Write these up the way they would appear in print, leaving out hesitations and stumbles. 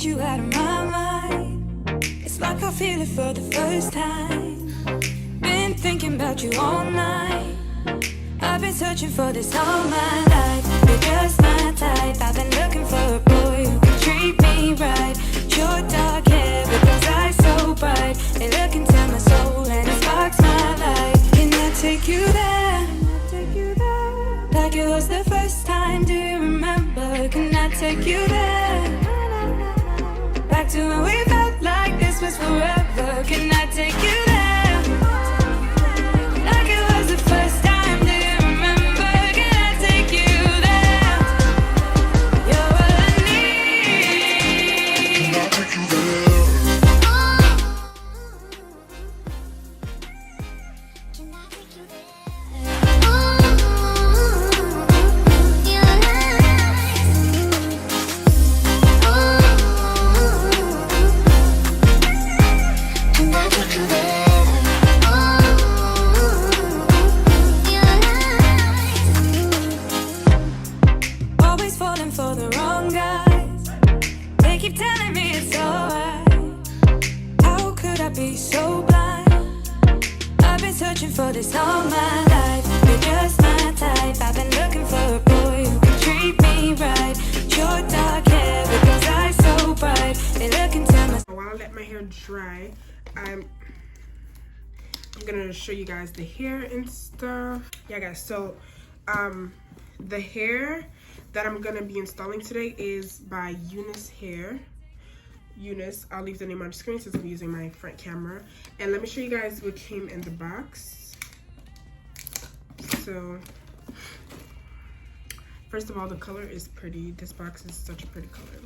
get you out of my mind. It's like I feel it for the first time. Been thinking about you all night. I've been searching for this all my life. You're just my type. I've been looking for a boy who can treat me right. Your dark hair with those eyes so bright. They look into my soul and it sparks my life. Can I take you there? Like it was the first time, do you remember? Can I take you there? Back to when we felt like this was forever. Can I take you there? Like it was the first time, do you remember? Can I take you there? You're all I need. Can I take you there? For the wrong guys, they keep telling me it's alright. How could I be so blind? I've been searching for this all my life. You're just my type. I've been looking for a boy who can treat me right. Your dark hair with those eyes so bright. They look into my. While I let my hair dry, I'm gonna show you guys the hair and stuff. Yeah, guys. So, the hair that I'm gonna be installing today is by UNICE hair. UNICE, I'll leave the name on the screen since I'm using my front camera. And let me show you guys what came in the box. So, first of all, the color is pretty. This box is such a pretty color.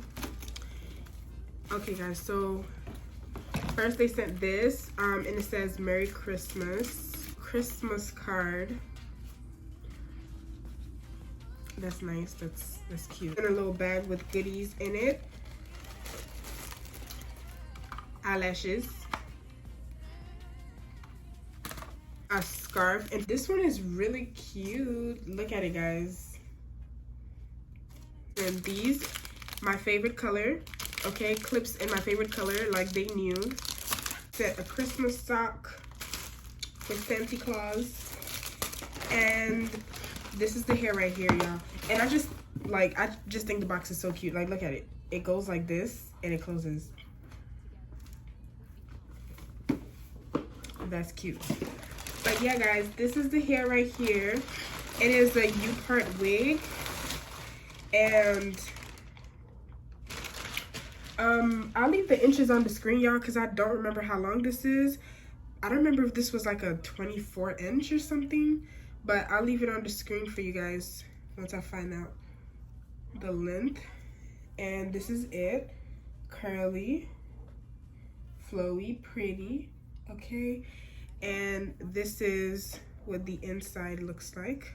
Okay guys, so first they sent this, and it says Merry Christmas. Christmas card. That's nice. That's cute. And a little bag with goodies in it. Eyelashes. A scarf. And this one is really cute. Look at it, guys. And these, my favorite color. Okay, clips in my favorite color, like they knew. Set a Christmas sock with Santa Claus. And this is the hair right here, y'all. And I just think the box is so cute. Like, look at it. It goes like this and it closes. That's cute. But yeah, guys, this is the hair right here. It is a U-part wig. And I'll leave the inches on the screen, y'all, because I don't remember how long this is. I don't remember if this was like a 24-inch or something. But I'll leave it on the screen for you guys once I find out the length. And this is it. Curly, flowy, pretty. Okay. And this is what the inside looks like.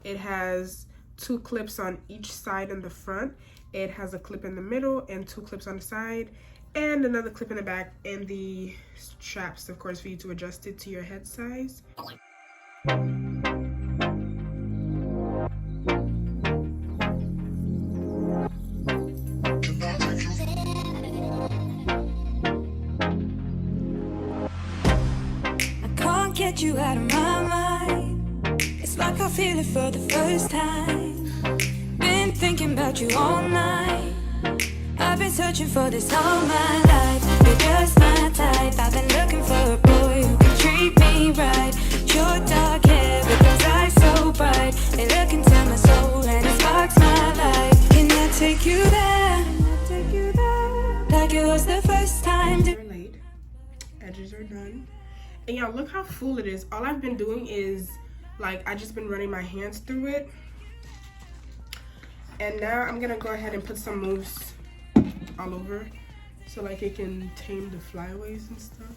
It has 2 clips on each side in the front. It has a clip in the middle and 2 clips on the side. And another clip in the back, and the straps, of course, for you to adjust it to your head size. I can't get you out of my mind. It's like I feel it for the first time. Been thinking about you all night. I've been searching for this all my life. You're just my type. I've been looking for a boy who can treat me right. Your dark hair with those eyes so bright. They look into my soul and it sparks my life. Can I take you there? Like it was the first time. We're late. Edges are done. And y'all, look how full it is. All I've been doing is, like, I just been running my hands through it. And now I'm gonna go ahead and put some mousse all over, so like it can tame the flyaways and stuff.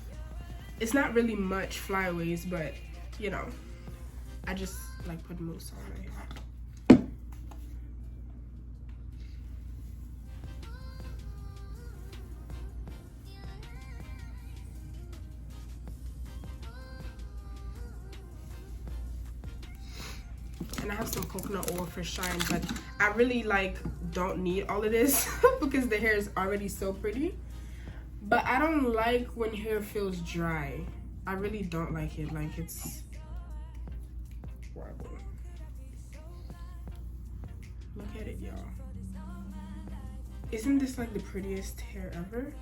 It's not really much flyaways, but you know, I just like put mousse on my hair. And I have some coconut oil for shine, but I really like don't need all of this because the hair is already so pretty. But I don't like when hair feels dry. I really don't like it. Like, it's horrible. Look at it, y'all. Isn't this like the prettiest hair ever?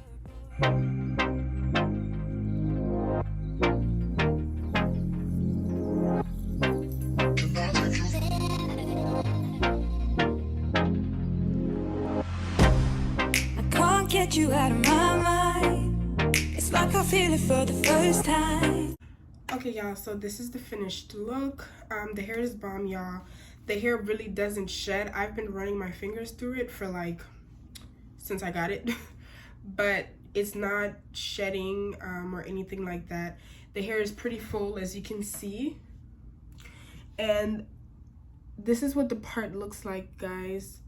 Get you out of my mind. It's like I feel it for the first time. Okay, y'all, so this is the finished look. The hair is bomb, y'all. The hair really doesn't shed. I've been running my fingers through it for like since I got it but it's not shedding or anything like that. The hair is pretty full, as you can see, and this is what the part looks like, guys.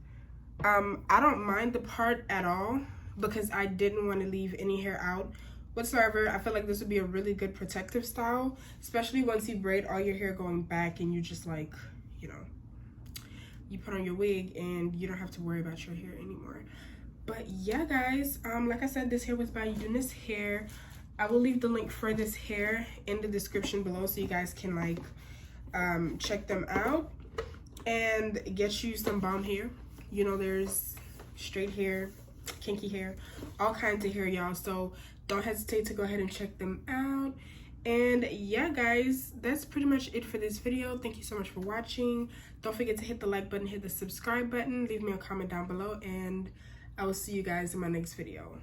I don't mind the part at all because I didn't want to leave any hair out whatsoever. I feel like this would be a really good protective style, especially once you braid all your hair going back and you just like, you know, you put on your wig and you don't have to worry about your hair anymore. But yeah, guys, like I said, this hair was by UNICE hair. I will leave the link for this hair in the description below so you guys can like check them out and get you some bomb hair. You know, there's straight hair, kinky hair, all kinds of hair, y'all. So don't hesitate to go ahead and check them out. And yeah, guys, that's pretty much it for this video. Thank you so much for watching. Don't forget to hit the like button, hit the subscribe button, leave me a comment down below, and I will see you guys in my next video.